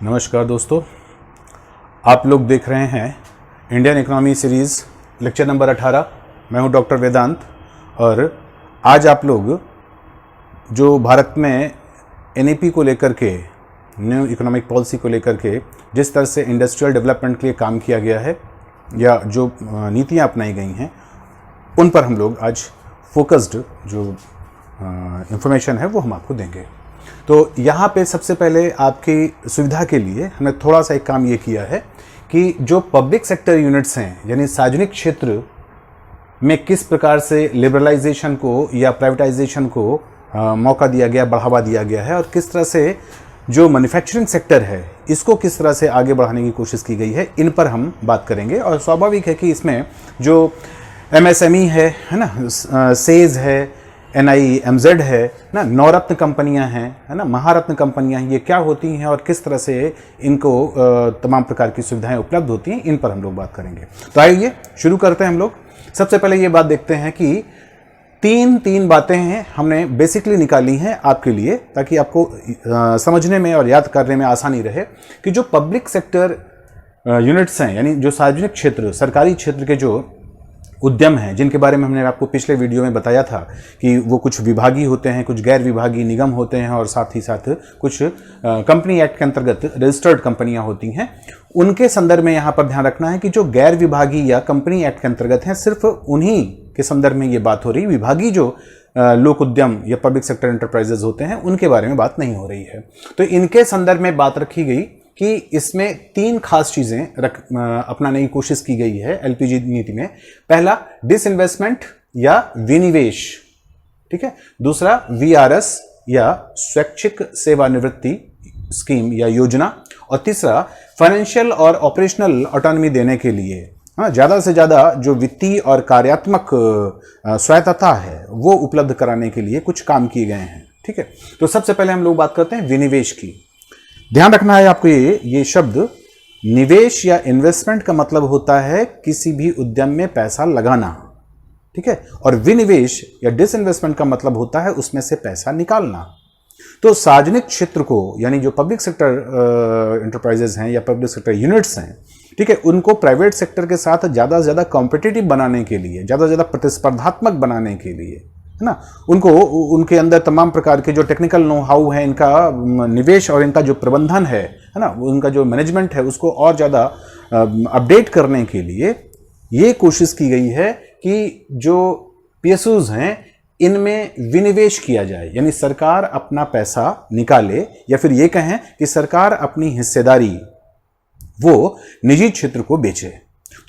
नमस्कार दोस्तों, आप लोग देख रहे हैं Indian economy series lecture number 18। मैं हूं डॉक्टर वेदांत और आज आप लोग जो भारत में एनईपी को लेकर के, न्यू इकोनॉमिक पॉलिसी को लेकर के जिस तरह से इंडस्ट्रियल डेवलपमेंट के लिए काम किया गया है या जो नीतियां अपनाई गई हैं उन पर हम लोग आज फोकस्ड जो इंफॉर्मेशन है वो हम आपको देंगे। तो यहाँ पे सबसे पहले आपकी सुविधा के लिए हमने थोड़ा सा एक काम ये किया है कि जो पब्लिक सेक्टर यूनिट्स हैं यानी सार्वजनिक क्षेत्र में किस प्रकार से लिबरलाइजेशन को या प्राइवेटाइजेशन को मौका दिया गया, बढ़ावा दिया गया है और किस तरह से जो मैन्युफैक्चरिंग सेक्टर है इसको किस तरह से आगे बढ़ाने की कोशिश की गई है, इन पर हम बात करेंगे। और स्वाभाविक है कि इसमें जो एमएसएमई है ना, सेज है, NIMZ है ना, नवरत्न कंपनियां हैं है ना, महारत्न कंपनियां हैं, ये क्या होती हैं और किस तरह से इनको तमाम प्रकार की सुविधाएं उपलब्ध होती हैं, इन पर हम लोग बात करेंगे। तो आइए शुरू करते हैं हम लोग। सबसे पहले ये बात देखते हैं कि तीन बातें हैं हमने बेसिकली निकाली हैं आपके लिए ताकि आपको समझने में और याद करने में आसानी रहे कि जो पब्लिक सेक्टर यूनिट्स हैं यानी जो सार्वजनिक क्षेत्र, सरकारी क्षेत्र के जो उद्यम हैं जिनके बारे में हमने आपको पिछले वीडियो में बताया था कि वो कुछ विभागीय होते हैं, कुछ गैर विभागीय निगम होते हैं और साथ ही साथ कुछ कंपनी एक्ट के अंतर्गत रजिस्टर्ड कंपनियां होती हैं। उनके संदर्भ में यहाँ पर ध्यान रखना है कि जो गैर विभागीय या कंपनी एक्ट के अंतर्गत हैं सिर्फ उन्हीं के संदर्भ में ये बात हो रही, विभागीय जो लोक उद्यम या पब्लिक सेक्टर एंटरप्राइजेज होते हैं उनके बारे में बात नहीं हो रही है। तो इनके संदर्भ में बात रखी गई कि इसमें तीन खास चीजें अपनाने की कोशिश की गई है एलपीजी नीति में। पहला डिसइन्वेस्टमेंट या विनिवेश, ठीक है। दूसरा VRS या स्वैच्छिक सेवानिवृत्ति स्कीम या योजना, और तीसरा फाइनेंशियल और ऑपरेशनल ऑटोनॉमी देने के लिए ज्यादा से ज्यादा जो वित्तीय और कार्यात्मक स्वायत्तता है वो उपलब्ध कराने के लिए कुछ काम किए गए हैं, ठीक है। तो सबसे पहले हम लोग बात करते हैं विनिवेश की। ध्यान रखना है आपको ये शब्द निवेश या इन्वेस्टमेंट का मतलब होता है किसी भी उद्यम में पैसा लगाना, ठीक है। और विनिवेश या डिसइन्वेस्टमेंट का मतलब होता है उसमें से पैसा निकालना। तो सार्वजनिक क्षेत्र को यानी जो पब्लिक सेक्टर एंटरप्राइजेज हैं या पब्लिक सेक्टर यूनिट्स हैं, ठीक है, उनको प्राइवेट सेक्टर के साथ ज्यादा से ज्यादा कॉम्पिटिटिव बनाने के लिए, ज्यादा से ज्यादा प्रतिस्पर्धात्मक बनाने के लिए, है ना, उनको उनके अंदर तमाम प्रकार के जो टेक्निकल नो हाउ है, इनका निवेश और इनका जो प्रबंधन है ना, उनका जो मैनेजमेंट है उसको और ज़्यादा अपडेट करने के लिए ये कोशिश की गई है कि जो PSUs हैं इनमें विनिवेश किया जाए, यानी सरकार अपना पैसा निकाले या फिर ये कहें कि सरकार अपनी हिस्सेदारी वो निजी क्षेत्र को बेचे।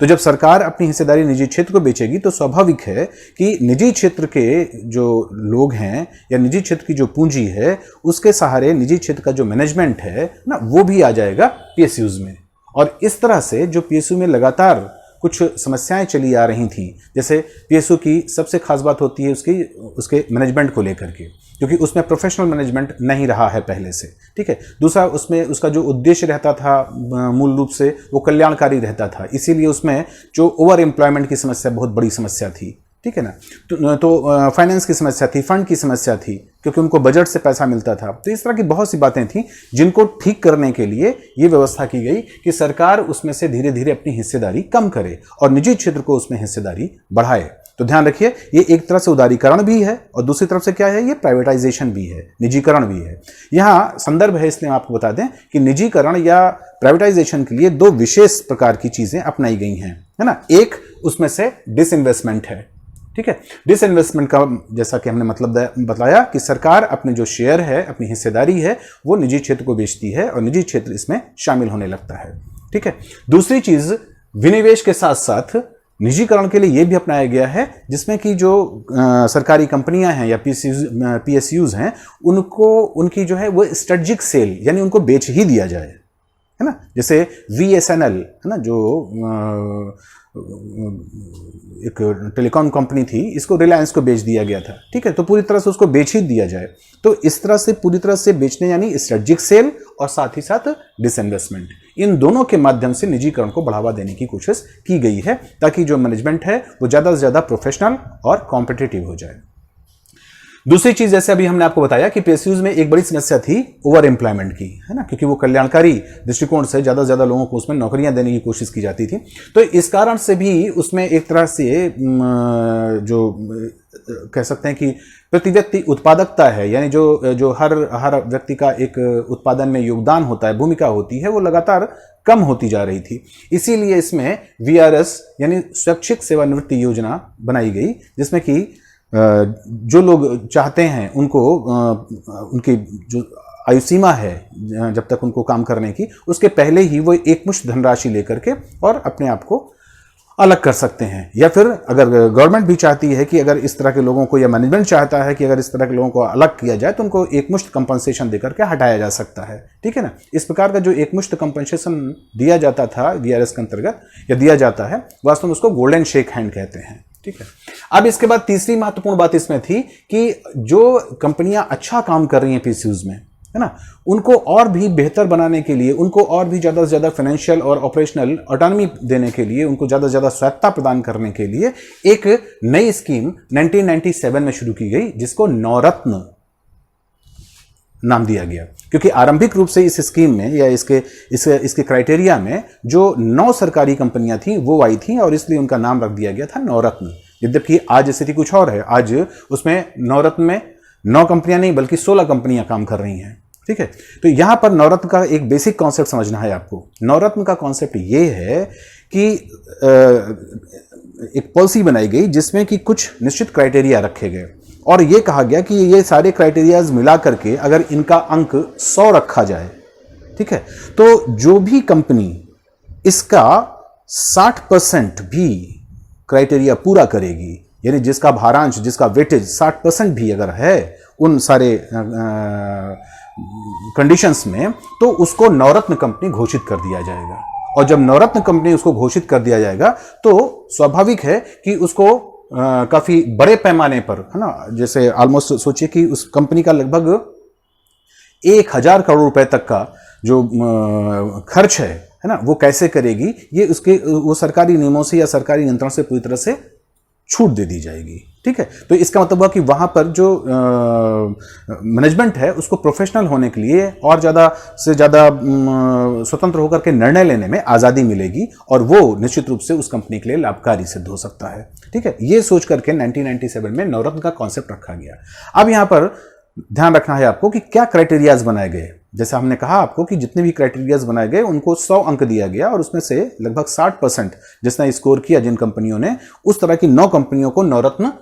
तो जब सरकार अपनी हिस्सेदारी निजी क्षेत्र को बेचेगी तो स्वाभाविक है कि निजी क्षेत्र के जो लोग हैं या निजी क्षेत्र की जो पूंजी है उसके सहारे निजी क्षेत्र का जो मैनेजमेंट है ना वो भी आ जाएगा PSUs में। और इस तरह से जो PSU में लगातार कुछ समस्याएं चली आ रही थी, जैसे PSU की सबसे खास बात होती है उसके मैनेजमेंट को लेकर के, क्योंकि उसमें प्रोफेशनल मैनेजमेंट नहीं रहा है पहले से, ठीक है। दूसरा, उसमें उसका जो उद्देश्य रहता था मूल रूप से वो कल्याणकारी रहता था, इसीलिए उसमें जो ओवर एम्प्लॉयमेंट की समस्या बहुत बड़ी समस्या थी, ठीक है ना। तो फाइनेंस की समस्या थी, फंड की समस्या थी, क्योंकि उनको बजट से पैसा मिलता था। तो इस तरह की बहुत सी बातें थी जिनको ठीक करने के लिए ये व्यवस्था की गई कि सरकार उसमें से धीरे धीरे अपनी हिस्सेदारी कम करे और निजी क्षेत्र को उसमें हिस्सेदारी बढ़ाए। तो ध्यान रखिए, ये एक तरफ से उदारीकरण भी है और दूसरी तरफ से क्या है, ये प्राइवेटाइजेशन भी है, निजीकरण भी है। यहाँ संदर्भ है इसलिए आपको बता दें कि निजीकरण या प्राइवेटाइजेशन के लिए दो विशेष प्रकार की चीजें अपनाई गई हैं, है ना। एक उसमें से डिसइन्वेस्टमेंट है, ठीक है। डिसइन्वेस्टमेंट का जैसा कि हमने मतलब बताया कि सरकार अपने जो शेयर है, अपनी हिस्सेदारी है, वो निजी क्षेत्र को बेचती है और निजी क्षेत्र इसमें शामिल होने लगता है, ठीक है। दूसरी चीज विनिवेश के साथ साथ निजीकरण के लिए यह भी अपनाया गया है जिसमें कि जो सरकारी कंपनियां हैं या PSUs हैं उनको उनकी जो है वो स्ट्रेटजिक सेल यानी उनको बेच ही दिया जाए, है ना। जैसे VSNL है ना, जो एक टेलीकॉम कंपनी थी, इसको रिलायंस को बेच दिया गया था, ठीक है। तो पूरी तरह से उसको बेच ही दिया जाए। तो इस तरह से पूरी तरह से बेचने यानी स्ट्रेटजिक सेल और साथ ही साथ डिसइन्वेस्टमेंट, इन दोनों के माध्यम से निजीकरण को बढ़ावा देने की कोशिश की गई है ताकि जो मैनेजमेंट है वो ज़्यादा से ज़्यादा प्रोफेशनल और कॉम्पिटिटिव हो जाए। दूसरी चीज जैसे अभी हमने आपको बताया कि पीएसयूज में एक बड़ी समस्या थी ओवर एम्प्लॉयमेंट की, है ना, क्योंकि वो कल्याणकारी दृष्टिकोण से ज्यादा से ज्यादा लोगों को उसमें नौकरियां देने की कोशिश की जाती थी। तो इस कारण से भी उसमें एक तरह से जो कह सकते हैं कि प्रति व्यक्ति उत्पादकता है, यानी जो हर व्यक्ति का एक उत्पादन में योगदान होता है, भूमिका होती है, वो लगातार कम होती जा रही थी। इसीलिए इसमें वीआरएस यानी स्वैच्छिक सेवानिवृत्ति योजना बनाई गई, जिसमें कि जो लोग चाहते हैं उनको उनकी जो आयु सीमा है जब तक उनको काम करने की, उसके पहले ही वो एकमुश्त धनराशि लेकर के और अपने आप को अलग कर सकते हैं। या फिर अगर गवर्नमेंट भी चाहती है कि अगर इस तरह के लोगों को, या मैनेजमेंट चाहता है कि अगर इस तरह के लोगों को अलग किया जाए तो उनको एकमुश्त कंपनसेशन देकर के हटाया जा सकता है। ठीक है ना। इस प्रकार का जो एकमुश्त कंपनसेशन दिया जाता था वीआरएस के अंतर्गत, या दिया जाता है, वास्तव में उसको गोल्डन शेक हैंड कहते हैं। ठीक है। अब इसके बाद तीसरी महत्वपूर्ण बात इसमें थी कि जो कंपनियां अच्छा काम कर रही हैं पीएसयूज में, है ना, उनको और भी बेहतर बनाने के लिए, उनको और भी ज्यादा से ज्यादा फाइनेंशियल और ऑपरेशनल ऑटोनॉमी देने के लिए, उनको ज्यादा से ज्यादा स्वायत्तता प्रदान करने के लिए एक नई स्कीम 1997 में शुरू की गई, जिसको नवरत्न नाम दिया गया। क्योंकि आरंभिक रूप से इस स्कीम में या इसके क्राइटेरिया में जो 9 सरकारी कंपनियां थी वो आई थी, और इसलिए उनका नाम रख दिया गया था नवरत्न। यद्यपि आज स्थिति कुछ और है। आज उसमें नवरत्न में 9 कंपनियां नहीं बल्कि 16 कंपनियां काम कर रही हैं। ठीक है। तो यहां पर नवरत्न का एक बेसिक कॉन्सेप्ट समझना है आपको। नवरत्न का कॉन्सेप्ट ये है कि एक पॉलिसी बनाई गई जिसमें कि कुछ निश्चित क्राइटेरिया रखे गए, और ये कहा गया कि ये सारे क्राइटेरियाज मिला करके अगर इनका अंक 100 रखा जाए, ठीक है, तो जो भी कंपनी इसका 60% भी क्राइटेरिया पूरा करेगी, यानी जिसका भारांश, जिसका वेटेज 60% भी अगर है उन सारे कंडीशंस में, तो उसको नवरत्न कंपनी घोषित कर दिया जाएगा। और जब नवरत्न कंपनी उसको घोषित कर दिया जाएगा तो स्वाभाविक है कि उसको काफी बड़े पैमाने पर, है ना, जैसे ऑलमोस्ट सोचिए कि उस कंपनी का लगभग 1000 करोड़ रुपए तक का जो खर्च है ना, वो कैसे करेगी, ये वो सरकारी नियमों से या सरकारी नियंत्रण से पूरी तरह से छूट दे दी जाएगी। ठीक है। तो इसका मतलब हुआ कि वहां पर जो मैनेजमेंट है उसको प्रोफेशनल होने के लिए और ज्यादा से ज्यादा स्वतंत्र होकर के निर्णय लेने में आजादी मिलेगी, और वो निश्चित रूप से उस कंपनी के लिए लाभकारी सिद्ध हो सकता है। ठीक है। ये सोच करके 1997 में नवरत्न का कॉन्सेप्ट रखा गया। अब यहां पर ध्यान रखना है आपको कि क्या क्राइटेरियाज बनाए गए। जैसे हमने कहा आपको कि जितने भी क्राइटेरियाज बनाए गए उनको 100 अंक दिया गया, और उसमें से लगभग 60% जिसने स्कोर किया, जिन कंपनियों ने, उस तरह की 9 कंपनियों को नवरत्न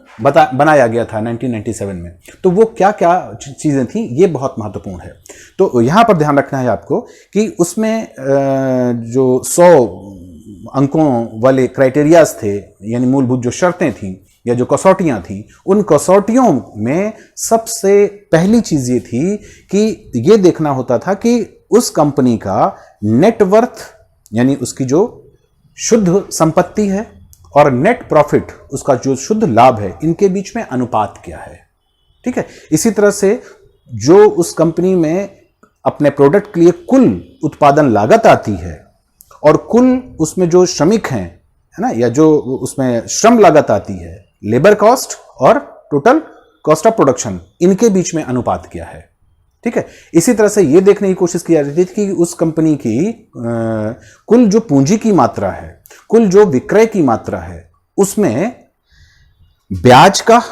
बनाया गया था 1997 में। तो वो क्या क्या चीजें थी, ये बहुत महत्वपूर्ण है। तो यहां पर ध्यान रखना है आपको कि उसमें जो 100 अंकों वाले क्राइटेरियाज थे, यानी मूलभूत जो शर्तें थी या जो कसौटियां थी, उन कसौटियों में सबसे पहली चीज ये थी कि ये देखना होता था कि उस कंपनी का नेटवर्थ, यानी उसकी जो शुद्ध संपत्ति है, और नेट प्रॉफिट, उसका जो शुद्ध लाभ है, इनके बीच में अनुपात क्या है। ठीक है। इसी तरह से जो उस कंपनी में अपने प्रोडक्ट के लिए कुल उत्पादन लागत आती है, और कुल उसमें जो श्रमिक हैं, है ना, या जो उसमें श्रम लागत आती है, लेबर कॉस्ट और टोटल कॉस्ट ऑफ प्रोडक्शन, इनके बीच में अनुपात क्या है। ठीक है। इसी तरह से यह देखने की कोशिश की जा रही थी कि उस कंपनी की कुल जो पूंजी की मात्रा है, कुल जो विक्रय की मात्रा है, उसमें ब्याज का,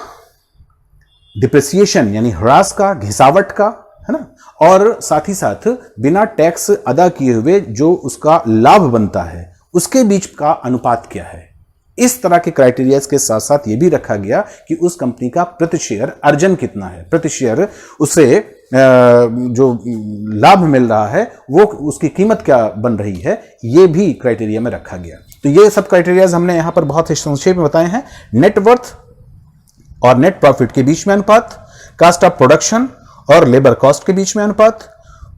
डिप्रिसिएशन यानी ह्रास का, घिसावट का, है ना, और साथ ही साथ बिना टैक्स अदा किए हुए जो उसका लाभ बनता है, उसके बीच का अनुपात क्या है। इस तरह के क्राइटेरियाज के साथ साथ यह भी रखा गया कि उस कंपनी का प्रति शेयर अर्जन कितना है, प्रति शेयर उसे जो लाभ मिल रहा है वो उसकी कीमत क्या बन रही है, यह भी क्राइटेरिया में रखा गया। तो ये सब क्राइटेरियाज हमने यहां पर बहुत ही संक्षेप में बताए हैं। नेटवर्थ और नेट प्रॉफिट के बीच में अनुपात, कॉस्ट ऑफ प्रोडक्शन और लेबर कॉस्ट के बीच में अनुपात,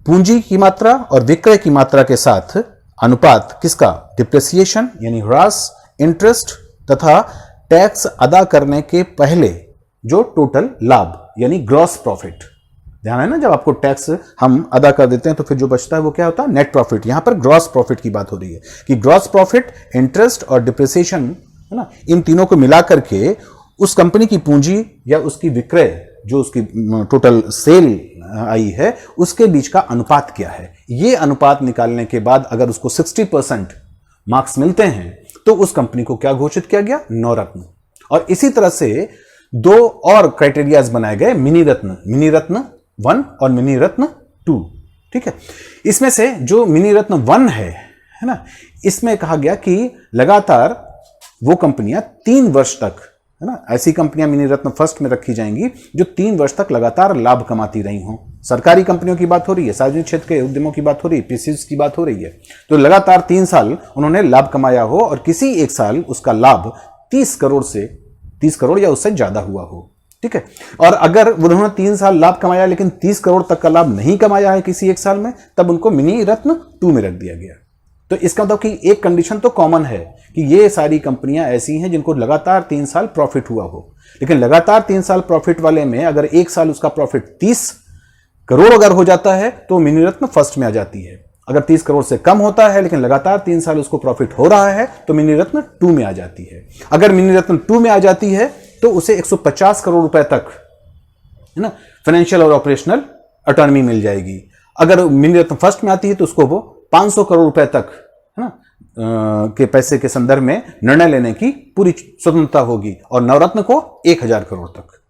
पूंजी की मात्रा और विक्रय की मात्रा के साथ अनुपात किसका, डिप्रिसिएशन यानी ह्रास, इंटरेस्ट तथा टैक्स अदा करने के पहले जो टोटल लाभ यानी ग्रॉस प्रॉफिट। ध्यान है ना, जब आपको टैक्स हम अदा कर देते हैं तो फिर जो बचता है वो क्या होता है, नेट प्रॉफिट। यहां पर ग्रॉस प्रॉफिट की बात हो रही है कि ग्रॉस प्रॉफिट, इंटरेस्ट और डिप्रिसिएशन, है ना, इन तीनों को मिलाकर के उस कंपनी की पूंजी या उसकी विक्रय जो उसकी टोटल सेल आई है उसके बीच का अनुपात क्या है। ये अनुपात निकालने के बाद अगर उसको 60% मार्क्स मिलते हैं तो उस कंपनी को क्या घोषित किया गया, नवरत्न। और इसी तरह से दो और क्राइटेरियाज बनाए गए, मिनी रत्न 1 और मिनी रत्न 2। ठीक है, इसमें से जो मिनी रत्न 1 है ना, इसमें कहा गया कि लगातार वो कंपनियां 3 वर्ष तक, है ना, ऐसी कंपनियां मिनी रत्न फर्स्ट में रखी जाएंगी जो 3 वर्ष तक लगातार लाभ कमाती रही हों। सरकारी कंपनियों की बात हो रही है, सार्वजनिक क्षेत्र के उद्यमों की बात हो रही है, पीसीयूज की बात हो रही है, तो लगातार 3 साल उन्होंने लाभ कमाया हो और किसी एक साल उसका लाभ 30 करोड़ या उससे ज्यादा हुआ हो। ठीक है, और अगर उन्होंने 3 साल लाभ कमाया लेकिन 30 करोड़ तक का लाभ नहीं कमाया है किसी एक साल में, तब उनको मिनी रत्न 2 में रख दिया गया। तो इसका मतलब कि एक कंडीशन तो कॉमन है कि ये सारी कंपनियां ऐसी हैं जिनको लगातार 3 साल प्रॉफिट हुआ हो, लेकिन लगातार 3 साल प्रॉफिट वाले में अगर एक साल उसका प्रॉफिट 30 करोड़ अगर हो जाता है तो मिनी रत्न फर्स्ट में आ जाती है। अगर 30 करोड़ से कम होता है लेकिन लगातार 3 साल उसको प्रॉफिट हो रहा है तो मिनी रत्न 2 में आ जाती है। अगर मिनी रत्न 2 में आ जाती है तो उसे 150 करोड़ रुपए तक, है ना, फाइनेंशियल और ऑपरेशनल ऑटोनॉमी मिल जाएगी। अगर मिनी रत्न फर्स्ट में आती है तो उसको वो 500 करोड़ रुपए तक, है ना, के पैसे के संदर्भ में निर्णय लेने की पूरी स्वतंत्रता होगी, और नवरत्न को 1000 करोड़ तक।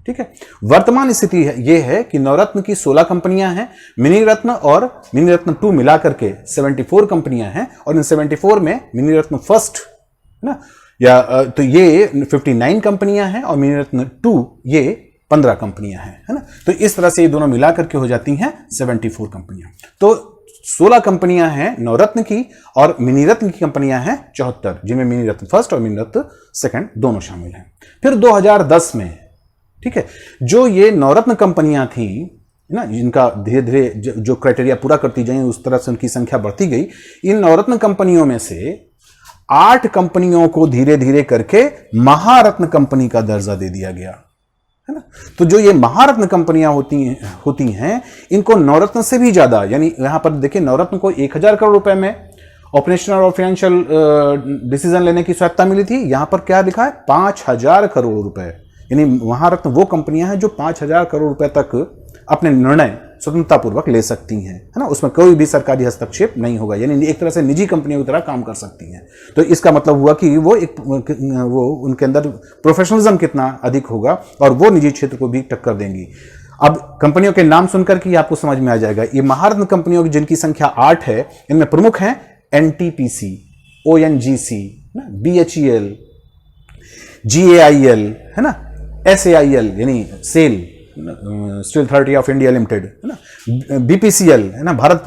ठीक है, वर्तमान स्थिति यह है कि नवरत्न की 16 कंपनियां हैं, मिनी रत्न और मिनी रत्न 2 मिलाकर के 74 कंपनियां हैं, और इन 74 में मिनी रत्न फर्स्ट, है ना, या तो ये 59 कंपनियां हैं और मिनी रत्न 2 ये 15 कंपनियां हैं, है ना। तो इस तरह से ये दोनों मिलाकर के हो जाती हैं 74 कंपनियां। तो 16 कंपनियां हैं नवरत्न की और मिनी रत्न की कंपनियां हैं 74, जिनमें मिनी रत्न फर्स्ट और मिनी रत्न सेकंड दोनों शामिल हैं। फिर 2010 में, ठीक है, जो ये नवरत्न कंपनियां थी ना, जिनका धीरे धीरे जो क्राइटेरिया पूरा करती जाए उस तरह से उनकी संख्या बढ़ती गई, इन नवरत्न कंपनियों में से 8 कंपनियों को धीरे धीरे करके महारत्न कंपनी का दर्जा दे दिया गया, है ना। तो जो ये महारत्न कंपनियां होती हैं इनको नवरत्न से भी ज्यादा, यानी यहां पर देखिए नवरत्न को 1000 करोड़ रुपए में ऑपरेशनल और फाइनेंशियल डिसीजन लेने की स्वायत्ता मिली थी, यहां पर क्या लिखा है 5000 करोड़ रुपए, यानी महारत्न वो कंपनियां हैं जो 5000 करोड़ रुपए तक अपने निर्णय स्वतंत्रतापूर्वक ले सकती हैं, है ना, उसमें कोई भी सरकारी हस्तक्षेप नहीं होगा, यानी एक तरह से निजी कंपनियों की तरह काम कर सकती हैं। तो इसका मतलब हुआ कि वो उनके अंदर प्रोफेशनलिज्म कितना अधिक होगा और वो निजी क्षेत्र को भी टक्कर देंगी। अब कंपनियों के नाम सुनकर के आपको समझ में आ जाएगा, ये महारत्न कंपनियों की जिनकी संख्या 8 है, इनमें प्रमुख हैं एनटीपीसी, ओएनजीसी, बीएचईएल, जीएआईएल, है ना, एसएआईएल यानी SAIL steel authority of India limited, है ना, बीपीसीएल, है ना, भारत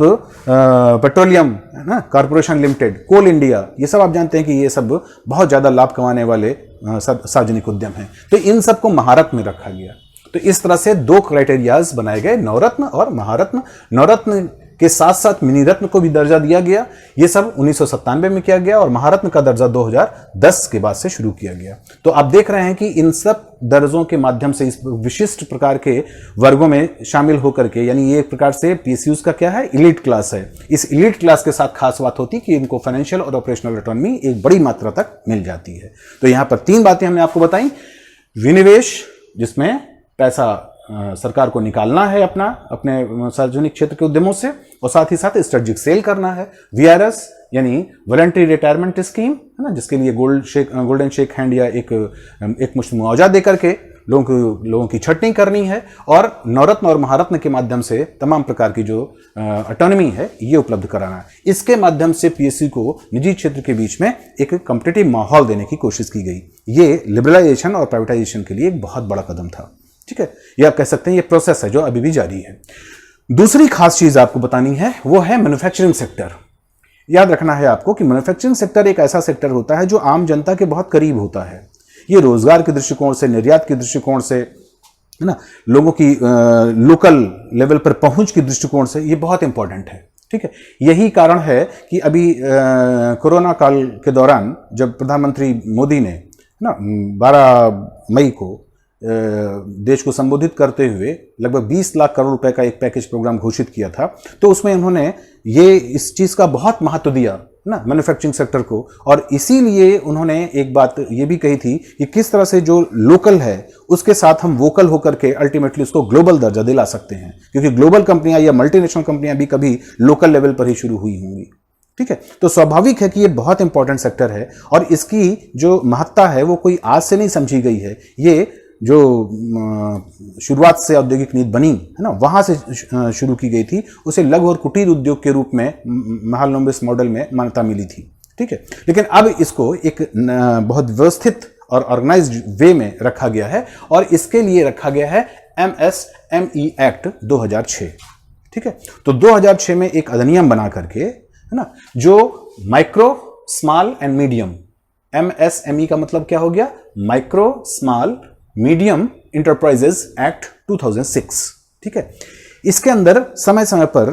पेट्रोलियम, है ना, कॉर्पोरेशन लिमिटेड, कोल इंडिया, ये सब आप जानते हैं कि ये सब बहुत ज्यादा लाभ कमाने वाले सार्वजनिक उद्यम हैं। तो इन सबको महारत्न में रखा गया। तो इस तरह से 2 क्राइटेरियाज बनाए गए, नवरत्न और महारत्न। नवरत्न के साथ साथ मिनी रत्न को भी दर्जा दिया गया। ये सब 1997 में किया गया और महारत्न का दर्जा 2010 के बाद से शुरू किया गया। तो आप देख रहे हैं कि इन सब दर्जों के माध्यम से इस विशिष्ट प्रकार के वर्गों में शामिल होकर के, यानी ये एक प्रकार से पीएसयूज का क्या है, इलीट क्लास है। इस इलीट क्लास के साथ खास बात होती है कि इनको फाइनेंशियल और ऑपरेशनल ऑटोनॉमी एक बड़ी मात्रा तक मिल जाती है। तो यहां पर 3 बातें हमने आपको बताई, विनिवेश जिसमें पैसा सरकार को निकालना है अपने सार्वजनिक क्षेत्र के उद्यमों से, और साथ ही साथ स्ट्रेटेजिक सेल करना है। वीआरएस यानी वॉलंटरी रिटायरमेंट स्कीम, है ना, जिसके लिए गोल्डन शेक हैंड या एक मुश्त मुआवजा देकर के लोगों की छटनी करनी है, और नवरत्न और महारत्न के माध्यम से तमाम प्रकार की जो ऑटोनॉमी है ये उपलब्ध कराना है। इसके माध्यम से पीएसयू को निजी क्षेत्र के बीच में एक कॉम्पिटिटिव माहौल देने की कोशिश की गई। ये लिबरलाइजेशन और प्राइवेटाइजेशन के लिए एक बहुत बड़ा कदम था। ठीक है, ये आप कह सकते हैं ये प्रोसेस है जो अभी भी जारी है। दूसरी खास चीज आपको बतानी है वो है मैन्युफैक्चरिंग सेक्टर। याद रखना है आपको कि मैन्युफैक्चरिंग सेक्टर एक ऐसा सेक्टर होता है जो आम जनता के बहुत करीब होता है। ये रोजगार के दृष्टिकोण से, निर्यात के दृष्टिकोण से, है ना, लोगों की लोकल लेवल पर पहुंच के दृष्टिकोण से ये बहुत इंपॉर्टेंट है। ठीक है, यही कारण है कि अभी कोरोना काल के दौरान जब प्रधानमंत्री मोदी ने ना 12 मई को देश को संबोधित करते हुए लगभग 20 लाख करोड़ रुपए का एक पैकेज प्रोग्राम घोषित किया था, तो उसमें उन्होंने ये इस चीज का बहुत महत्व दिया ना मैन्युफैक्चरिंग सेक्टर को। और इसीलिए उन्होंने एक बात ये भी कही थी कि किस तरह से जो लोकल है उसके साथ हम वोकल होकर के अल्टीमेटली उसको ग्लोबल दर्जा दिला सकते हैं, क्योंकि ग्लोबल कंपनियां या मल्टीनेशनल कंपनियां भी कभी लोकल लेवल पर ही शुरू हुई होंगी। ठीक है, तो स्वाभाविक है कि ये बहुत इंपॉर्टेंट सेक्टर है और इसकी जो महत्ता है वो कोई आज से नहीं समझी गई है। ये जो शुरुआत से औद्योगिक नीति बनी है ना, वहां से शुरू की गई थी। उसे लघु और कुटीर उद्योग के रूप में महालनोबिस मॉडल में मान्यता मिली थी। ठीक है, लेकिन अब इसको एक बहुत व्यवस्थित और ऑर्गेनाइज्ड वे में रखा गया है और इसके लिए रखा गया है MSME एक्ट 2006। ठीक है, तो 2006 में एक अधिनियम बना करके, है ना, जो micro small and medium, MSME का मतलब क्या हो गया, micro small medium enterprises act 2006। ठीक है, इसके अंदर समय समय पर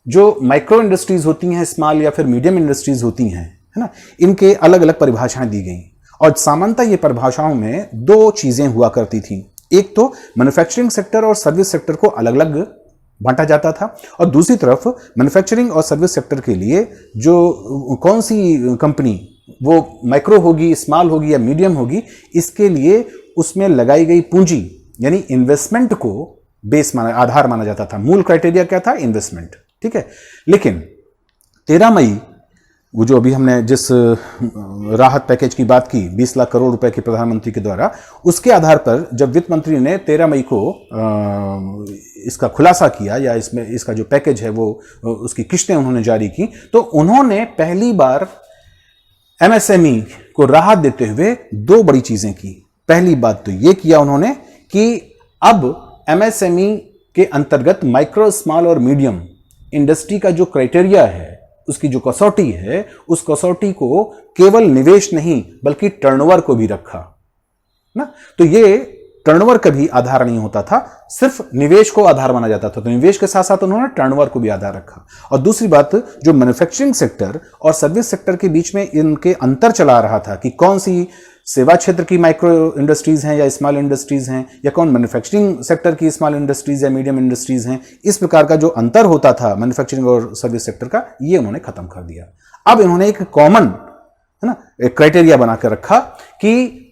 जो माइक्रो इंडस्ट्रीज होती हैं, स्मॉल या फिर मीडियम इंडस्ट्रीज होती हैं, है ना, इनके अलग अलग परिभाषाएं दी गई और सामान्यतः ये परिभाषाओं में दो चीजें हुआ करती थी। एक तो मैन्युफैक्चरिंग सेक्टर और सर्विस सेक्टर को अलग अलग बांटा जाता था और दूसरी तरफ मैन्युफैक्चरिंग और सर्विस सेक्टर के लिए जो कौन सी कंपनी वो माइक्रो होगी, स्मॉल होगी या मीडियम होगी, इसके लिए उसमें लगाई गई पूंजी यानी इन्वेस्टमेंट को बेस माना, आधार माना जाता था। मूल क्राइटेरिया क्या था, इन्वेस्टमेंट। ठीक है, लेकिन 13 मई वो जो अभी हमने जिस राहत पैकेज की बात की 20 लाख करोड़ रुपए के प्रधानमंत्री के द्वारा, उसके आधार पर जब वित्त मंत्री ने 13 मई को इसका खुलासा किया या इसमें इसका जो पैकेज है वो उसकी किस्तें उन्होंने जारी की, तो उन्होंने पहली बार MSME को राहत देते हुए दो बड़ी चीजें की। पहली बात तो यह किया उन्होंने कि अब MSME के अंतर्गत माइक्रो, स्मॉल और मीडियम इंडस्ट्री का जो क्राइटेरिया है, उसकी जो कसौटी है, उस कसौटी को केवल निवेश नहीं बल्कि टर्नओवर को भी रखा ना। तो ये टर्नओवर कभी आधार नहीं होता था, सिर्फ निवेश को आधार माना जाता था। तो निवेश के साथ साथ उन्होंने टर्नओवर को भी आधार रखा। और दूसरी बात, जो मैन्युफैक्चरिंग सेक्टर और सर्विस सेक्टर के बीच में इनके अंतर चला रहा था कि कौन सी सेवा क्षेत्र की माइक्रो इंडस्ट्रीज हैं या स्मॉल इंडस्ट्रीज हैं, या कौन मैन्युफैक्चरिंग सेक्टर की स्मॉल इंडस्ट्रीज या मीडियम इंडस्ट्रीज हैं, इस प्रकार का जो अंतर होता था मैन्युफैक्चरिंग और सर्विस सेक्टर का, ये उन्होंने खत्म कर दिया। अब इन्होंने एक कॉमन, है ना, एक क्राइटेरिया बनाकर रखा कि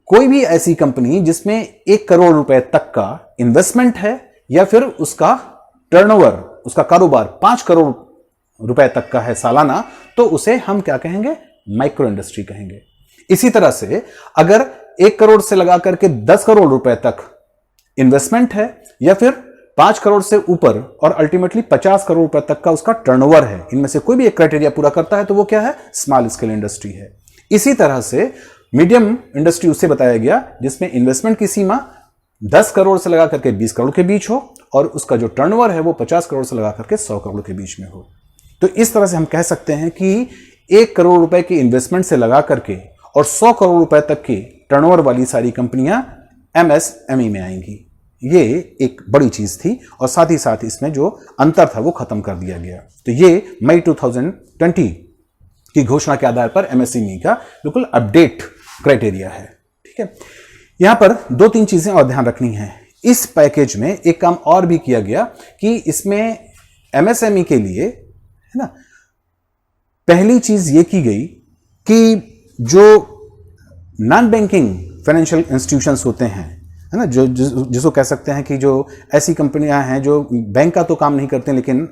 कोई भी ऐसी कंपनी जिसमें 1 करोड़ रुपए तक का इन्वेस्टमेंट है या फिर उसका टर्नओवर, उसका कारोबार 5 करोड़ रुपए तक का है सालाना, तो उसे हम क्या कहेंगे, माइक्रो इंडस्ट्री कहेंगे। इसी तरह से अगर 1 करोड़ से लगा करके 10 करोड़ रुपए तक इन्वेस्टमेंट है या फिर 5 करोड़ से ऊपर और अल्टीमेटली 50 करोड़ रुपए तक का उसका टर्नओवर है, इनमें से कोई भी एक क्राइटेरिया पूरा करता है, तो वो क्या है, स्मॉल स्केल इंडस्ट्री है। इसी तरह से मीडियम इंडस्ट्री उससे बताया गया जिसमें इन्वेस्टमेंट की सीमा 10 करोड़ से लगा करके 20 करोड़ के बीच हो और उसका जो टर्नओवर है वो 50 करोड़ से लगा करके 100 करोड़ के बीच में हो। तो इस तरह से हम कह सकते हैं कि 1 करोड़ रुपए के इन्वेस्टमेंट से लगा करके और 100 करोड़ रुपए तक की टर्नओवर वाली सारी कंपनियां MSME में आएंगी। ये एक बड़ी चीज थी और साथ ही साथ इसमें जो अंतर था वो खत्म कर दिया गया। तो ये मई 2020 की घोषणा के आधार पर MSME का बिल्कुल अपडेट क्राइटेरिया है। ठीक है, यहां पर 2-3 चीजें और ध्यान रखनी है। इस पैकेज में एक काम और भी किया गया कि इसमें MSME के लिए, है ना, पहली चीज ये की गई कि जो नॉन बैंकिंग फाइनेंशियल इंस्टीट्यूशंस होते हैं, है ना, जो जिसको कह सकते हैं कि जो ऐसी कंपनियां हैं जो बैंक का तो काम नहीं करते लेकिन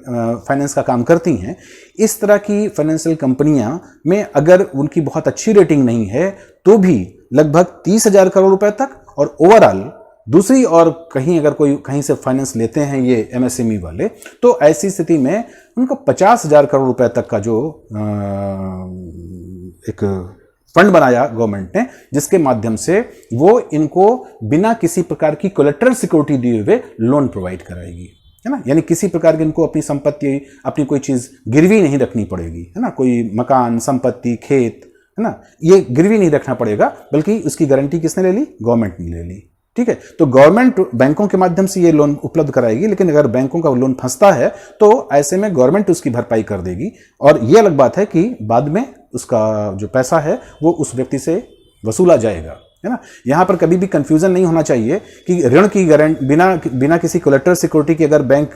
फाइनेंस का काम करती हैं, इस तरह की फाइनेंशियल कंपनियां में अगर उनकी बहुत अच्छी रेटिंग नहीं है तो भी लगभग 30,000 करोड़ रुपए तक, और ओवरऑल दूसरी और कहीं अगर कोई कहीं से फाइनेंस लेते हैं ये MSME वाले, तो ऐसी स्थिति में उनको 50,000 करोड़ रुपए तक का जो एक फंड बनाया गवर्नमेंट ने, जिसके माध्यम से वो इनको बिना किसी प्रकार की कोलेटरल सिक्योरिटी दिए हुए लोन प्रोवाइड कराएगी, है ना। यानी किसी प्रकार की इनको अपनी संपत्ति, अपनी कोई चीज गिरवी नहीं रखनी पड़ेगी, है ना, कोई मकान, संपत्ति, खेत, है ना, ये गिरवी नहीं रखना पड़ेगा, बल्कि उसकी गारंटी किसने ले ली, गवर्नमेंट ने ले ली। ठीक है, तो गवर्नमेंट बैंकों के माध्यम से ये लोन उपलब्ध कराएगी, लेकिन अगर बैंकों का लोन फंसता है तो ऐसे में गवर्नमेंट उसकी भरपाई कर देगी। और ये अलग बात है कि बाद में उसका जो पैसा है वो उस व्यक्ति से वसूला जाएगा, है ना। यहां पर कभी भी कंफ्यूजन नहीं होना चाहिए कि ऋण की गारंटी बिना किसी कोलेटरल सिक्योरिटी की अगर बैंक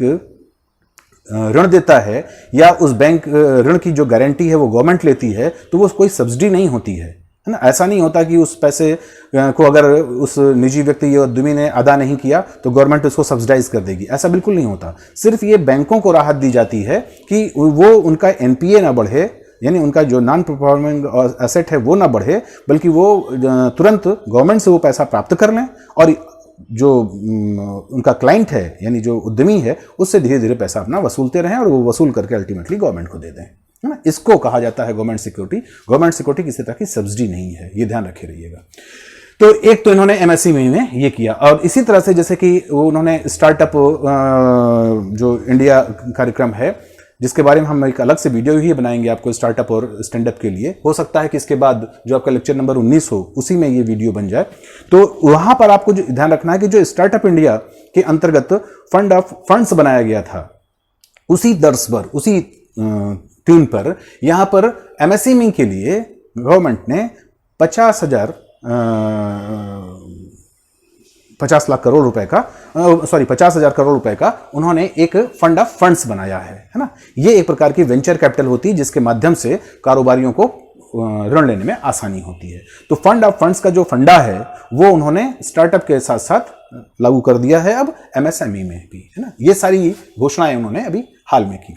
ऋण देता है या उस बैंक ऋण की जो गारंटी है वो गवर्नमेंट लेती है, तो वो कोई सब्सिडी नहीं होती है ना। ऐसा नहीं होता कि उस पैसे को अगर उस निजी व्यक्ति या उद्यमी ने अदा नहीं किया तो गवर्नमेंट उसको सब्सिडाइज कर देगी, ऐसा बिल्कुल नहीं होता। सिर्फ ये बैंकों को राहत दी जाती है कि वो उनका एनपीए ना बढ़े, यानी उनका जो नॉन परफॉर्मिंग एसेट है वो ना बढ़े, बल्कि वो तुरंत गवर्नमेंट से वो पैसा प्राप्त कर लें और जो उनका क्लाइंट है यानी जो उद्यमी है उससे धीरे धीरे पैसा अपना वसूलते रहें और वो वसूल करके अल्टीमेटली गवर्नमेंट को दे दें, है ना। इसको कहा जाता है गवर्नमेंट सिक्योरिटी। गवर्नमेंट सिक्योरिटी किसी तरह की सब्सिडी नहीं है, ये ध्यान रखे रहिएगा। तो एक तो इन्होंने एमएसएमई में ये किया, और इसी तरह से जैसे कि उन्होंने स्टार्टअप जो इंडिया कार्यक्रम है जिसके बारे में हम एक अलग से वीडियो ही बनाएंगे आपको स्टार्टअप और स्टैंड अप के लिए, हो सकता है कि इसके बाद जो आपका लेक्चर नंबर 19 हो उसी में ये वीडियो बन जाए। तो वहां पर आपको ध्यान रखना है कि जो स्टार्टअप इंडिया के अंतर्गत फंड्स बनाया गया था उसी दर्ज पर, उसी ट्यून पर यहां पर एमएसएमई के लिए गवर्नमेंट ने 50 लाख करोड़ रुपए का 50,000 करोड़ रुपए का उन्होंने एक फंड ऑफ फंड्स बनाया है ना। ये एक प्रकार की वेंचर कैपिटल होती है जिसके माध्यम से कारोबारियों को ऋण लेने में आसानी होती है। तो फंड ऑफ फंड्स का जो फंडा है वो उन्होंने स्टार्टअप के साथ साथ लागू कर दिया है अब एमएसएमई में भी, है ना। ये सारी घोषणाएं उन्होंने अभी हाल में की।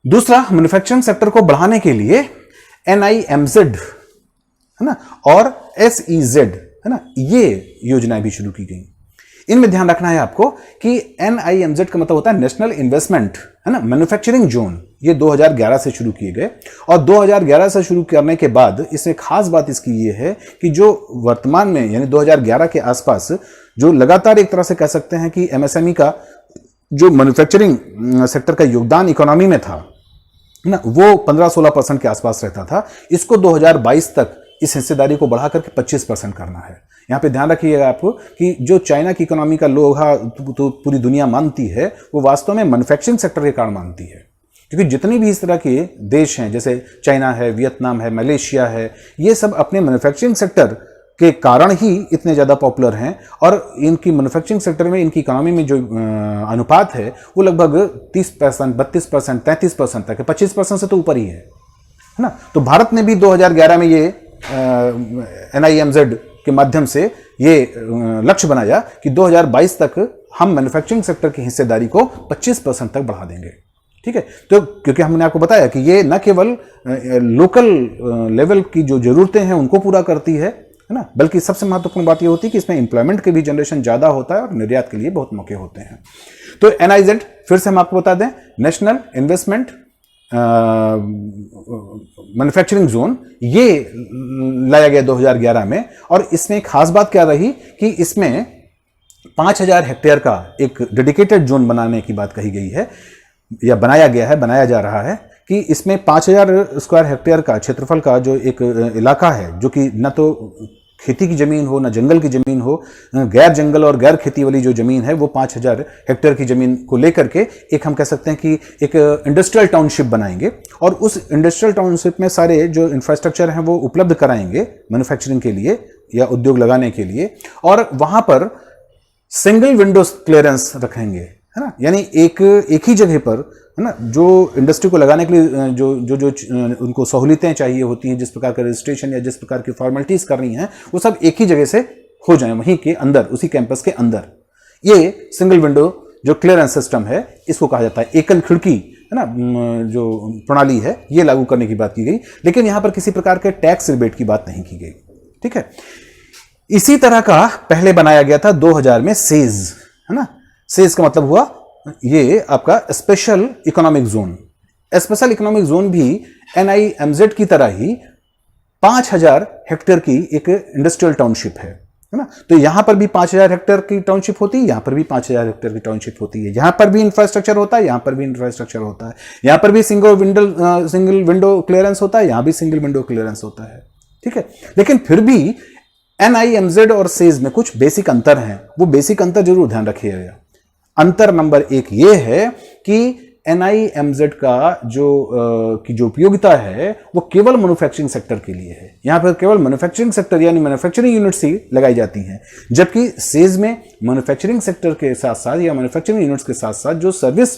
दूसरा, मैन्युफैक्चरिंग सेक्टर को बढ़ाने के लिए NIMZ, है ना, और SEZ, है ना, ये योजनाएं भी शुरू की गई। इनमें ध्यान रखना है आपको कि NIMZ का मतलब होता है नेशनल इन्वेस्टमेंट, है ना, मैन्युफैक्चरिंग जोन। ये 2011 से शुरू किए गए और 2011 से शुरू करने के बाद इसमें खास बात इसकी ये है कि जो वर्तमान में यानी 2011 के आसपास जो लगातार एक तरह से कह सकते हैं कि एमएसएमई का जो मैन्युफैक्चरिंग सेक्टर का योगदान इकोनॉमी में था ना, वो 15-16% के आसपास रहता था। इसको 2022 तक इस हिस्सेदारी को बढ़ा करके 25% करना है। यहां पे ध्यान रखिएगा आपको कि जो चाइना की इकोनॉमी का लोहा तो पूरी दुनिया मानती है, वो वास्तव में मैन्युफैक्चरिंग सेक्टर के कारण मानती है। क्योंकि जितनी भी इस तरह के देश हैं जैसे चाइना है, वियतनाम है, मलेशिया है, ये सब अपने मैन्युफैक्चरिंग सेक्टर के कारण ही इतने ज्यादा पॉपुलर हैं और इनकी मैन्युफैक्चरिंग सेक्टर में इनकी इकोनॉमी में जो अनुपात है वो लगभग 30%, 32%, 33% तक है, 25% से तो ऊपर ही है ना। तो भारत ने भी 2011 में ये NIMZ के माध्यम से ये लक्ष्य बनाया कि 2022 तक हम मैन्युफैक्चरिंग सेक्टर की हिस्सेदारी को 25% तक बढ़ा देंगे। ठीक है, तो क्योंकि हमने आपको बताया कि ये न केवल लोकल लेवल की जो जरूरतें हैं उनको पूरा करती है ना, बल्कि सबसे महत्वपूर्ण बात ये होती है कि इसमें इंप्लॉयमेंट के भी जनरेशन ज्यादा होता है और निर्यात के लिए बहुत मौके होते हैं। तो NIZ फिर से हम आपको बता दें, नेशनल इन्वेस्टमेंट मैन्युफैक्चरिंग जोन, ये लाया गया 2011 में। और इसमें खास बात क्या रही कि इसमें 5,000 हेक्टेयर का एक डेडिकेटेड जोन बनाने की बात कही गई है या बनाया गया है, बनाया जा रहा है कि इसमें 5,000 स्क्वायर हेक्टेयर का क्षेत्रफल का जो एक इलाका है जो कि न तो खेती की जमीन हो, न जंगल की जमीन हो, गैर जंगल और गैर खेती वाली जो जमीन है वो 5,000 हेक्टेयर की जमीन को लेकर के एक हम कह सकते हैं कि एक इंडस्ट्रियल टाउनशिप बनाएंगे और उस इंडस्ट्रियल टाउनशिप में सारे जो इंफ्रास्ट्रक्चर हैं वो उपलब्ध कराएंगे मैन्युफैक्चरिंग के लिए या उद्योग लगाने के लिए। और वहां पर सिंगल विंडो क्लियरेंस रखेंगे, है ना, यानी एक ही जगह पर, है ना, जो इंडस्ट्री को लगाने के लिए जो उनको सहूलियतें चाहिए होती हैं, जिस प्रकार का रजिस्ट्रेशन या जिस प्रकार की फॉर्मेलिटीज करनी है वो सब एक ही जगह से हो जाए, वहीं के अंदर, उसी कैंपस के अंदर। ये सिंगल विंडो जो क्लियरेंस सिस्टम है इसको कहा जाता है। एकल खिड़की, है ना, जो प्रणाली है ये लागू करने की बात की गई, लेकिन यहां पर किसी प्रकार के टैक्स रिबेट की बात नहीं की गई। ठीक है, इसी तरह का पहले बनाया गया था 2000 में सेज, है ना। सेज का मतलब हुआ ये आपका special economic zone. Special economic zone भी NIMZ की तरह ही 5,000 हेक्टेयर की एक इंडस्ट्रियल टाउनशिप है ना। तो यहां पर भी 5,000 हेक्टेयर की टाउनशिप होती है, यहां पर भी 5,000 हेक्टेयर की टाउनशिप होती है। यहां पर भी इंफ्रास्ट्रक्चर होता है, यहां पर भी इंफ्रास्ट्रक्चर होता है। यहां पर भी सिंगल विंडो क्लियरेंस होता है, यहां भी सिंगल विंडो क्लियरेंस होता है। ठीक है, लेकिन फिर भी NIMZ और सेज में कुछ बेसिक अंतर हैं। वो बेसिक अंतर जरूर ध्यान रखिएगा। अंतर नंबर 1 ये है कि NIMZ का जो उपयोगिता है वो केवल मैन्युफैक्चरिंग सेक्टर के लिए है। यहां पर केवल मैन्युफैक्चरिंग सेक्टर यानी मैन्युफैक्चरिंग यूनिट्स ही लगाई जाती हैं, जबकि सेज में मैन्युफैक्चरिंग सेक्टर के साथ साथ या मैन्युफैक्चरिंग यूनिट्स के साथ साथ जो सर्विस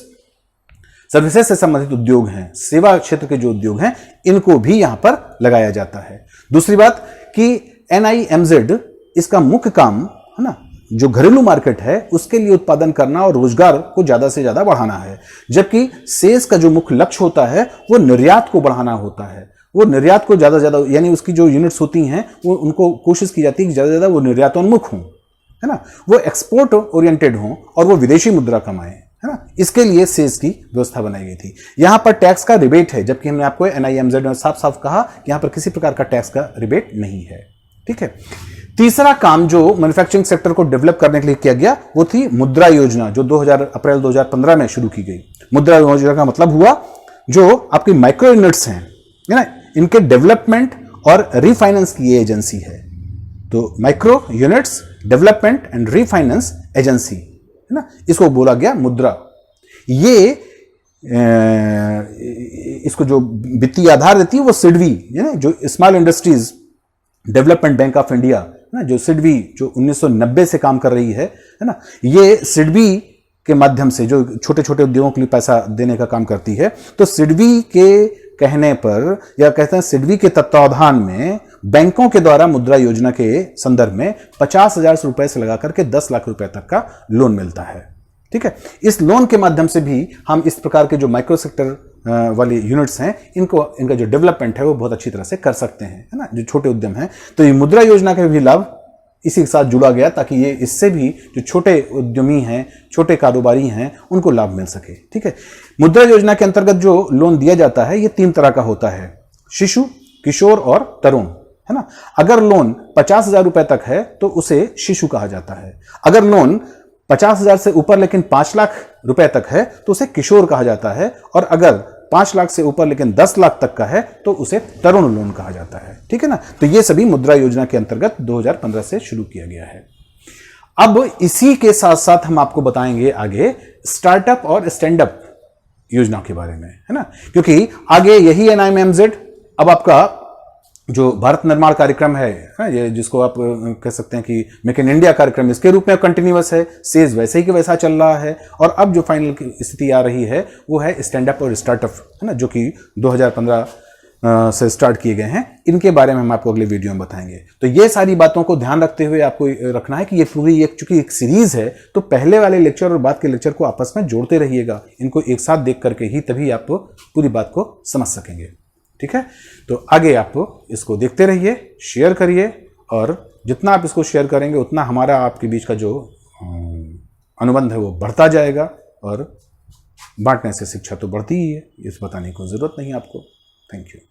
सर्विसेज से संबंधित उद्योग हैं, सेवा क्षेत्र के जो उद्योग हैं, इनको भी यहां पर लगाया जाता है। दूसरी बात कि NIMZ इसका मुख्य काम है ना, जो घरेलू मार्केट है उसके लिए उत्पादन करना और रोजगार को ज्यादा से ज्यादा बढ़ाना है, जबकि सेज का जो मुख्य लक्ष्य होता है वो निर्यात को बढ़ाना होता है। वो निर्यात को ज्यादा ज्यादा, यानी उसकी जो यूनिट्स होती हैं वो उनको कोशिश की जाती है कि ज्यादा से ज्यादा वो निर्यातोन्मुख हों, है ना, वो एक्सपोर्ट ओरिएंटेड हों और वो विदेशी मुद्रा कमाएं, है ना। इसके लिए सेज की व्यवस्था बनाई गई थी। यहां पर टैक्स का रिबेट है, जबकि हमने आपको NIMZ में साफ साफ कहा कि यहां पर किसी प्रकार का टैक्स का रिबेट नहीं है। ठीक है। तीसरा काम जो मैन्युफैक्चरिंग सेक्टर को डेवलप करने के लिए किया गया वो थी मुद्रा योजना, जो अप्रैल 2015 में शुरू की गई। मुद्रा योजना का मतलब हुआ जो आपकी माइक्रो यूनिट्स हैं, है ना, इनके डेवलपमेंट और रीफाइनेंस की ये एजेंसी है। तो micro units development and refinance agency, है ना, इसको बोला गया मुद्रा। ये इसको जो वित्तीय आधार देती है वो सिडबी, है ना, जो small industries development bank of India, है ना, जो सिडबी जो 1990 से काम कर रही है ना, ये सिडबी के माध्यम से जो छोटे छोटे उद्योगों के लिए पैसा देने का काम करती है। तो सिडबी के कहने पर, या कहते हैं सिडबी के तत्वावधान में बैंकों के द्वारा मुद्रा योजना के संदर्भ में 50,000 रुपए से लगाकर के 10 लाख रुपए तक का लोन मिलता है। ठीक है। इस लोन के माध्यम से भी हम इस प्रकार के जो माइक्रो सेक्टर वाली यूनिट्स हैं, इनका जो डेवलपमेंट है वो बहुत अच्छी तरह से कर सकते हैं, है ना, जो छोटे उद्यम हैं। तो ये मुद्रा योजना का भी लाभ इसी के साथ जुड़ा गया ताकि ये इससे भी जो छोटे उद्यमी हैं, छोटे कारोबारी हैं, उनको लाभ मिल सके। ठीक है। मुद्रा योजना के अंतर्गत जो लोन दिया जाता है ये 3 तरह का होता है, शिशु, किशोर और तरुण, है ना। अगर लोन 50,000 रुपए तक है तो उसे शिशु कहा जाता है। अगर लोन 50,000 से ऊपर लेकिन 5 लाख रुपए तक है तो उसे किशोर कहा जाता है, और अगर 5 लाख से ऊपर लेकिन 10 लाख तक का है तो उसे तरुण लोन कहा जाता है। ठीक है ना। तो ये सभी मुद्रा योजना के अंतर्गत 2015 से शुरू किया गया है। अब इसी के साथ साथ हम आपको बताएंगे आगे स्टार्टअप और स्टैंड अप योजना के बारे में, है ना, क्योंकि आगे यही NIMZ अब आपका जो भारत निर्माण कार्यक्रम है, ये जिसको आप कह सकते हैं कि मेक इन इंडिया कार्यक्रम, इसके रूप में कंटिन्यूअस है। सेज वैसे ही कि वैसा चल रहा है। और अब जो फाइनल स्थिति आ रही है वो है स्टैंड अप और स्टार्टअप, है ना, जो कि 2015 से स्टार्ट किए गए हैं। इनके बारे में हम आपको अगले वीडियो में बताएंगे। तो ये सारी बातों को ध्यान रखते हुए आपको रखना है कि ये पूरी चूंकि एक सीरीज है, तो पहले वाले लेक्चर और बाद के लेक्चर को आपस में जोड़ते रहिएगा। इनको एक साथ देख करके ही तभी आप पूरी बात को समझ सकेंगे। ठीक है। तो आगे आप इसको देखते रहिए, शेयर करिए, और जितना आप इसको शेयर करेंगे उतना हमारा आपके बीच का जो अनुबंध है वो बढ़ता जाएगा। और बांटने से शिक्षा तो बढ़ती ही है, इस बताने की जरूरत नहीं आपको। Thank you.